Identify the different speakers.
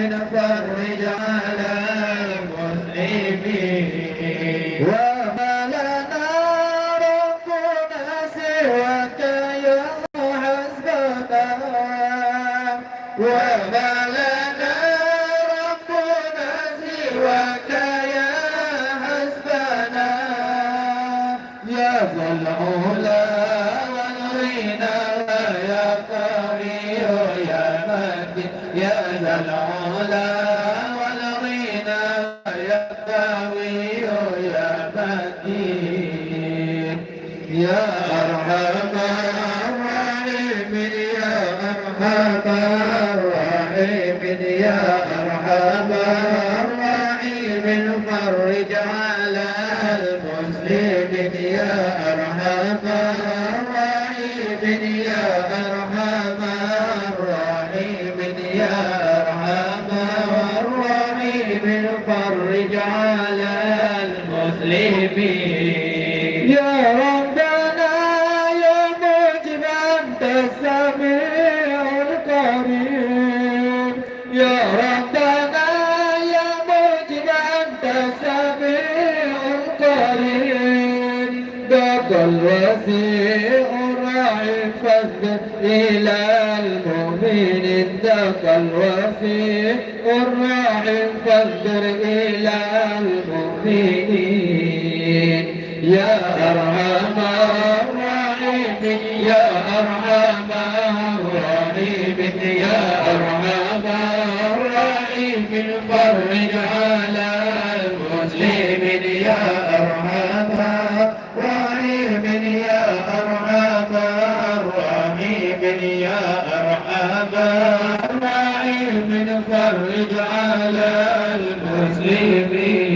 Speaker 1: فرج على المسلمين وما لنا ربنا سواك يا حسبنا وما لنا ربنا سواك يا حسبنا يا ذا العلا والغنى يا قوي يا متين يا ذا العلا والغنى يا قوي يا متين يا أرحم الراحمين يا أرحم الراحمين يا أرحم الراحمين فرج على المسلمين يا أرحم الراحمين يا أرحم الراحمين يا أرحم الراحمين فرج على المسلمين يا ربنا يا مجيب أنت السميع القريب يا ربنا يا مجيب أنت السميع القريب دق الوسيع الرحيم فاصبر إلى المؤمنين دق الوسيع الرحيم فاصبر إلى المؤمنين يا أرحم الراحمين يا أرحم الراحمين يا أرحم الراحمين فرج على المسلمين يا أرحم الراحمين يا أرحم الراحمين يا أرحم الراحمين فرج على المسلمين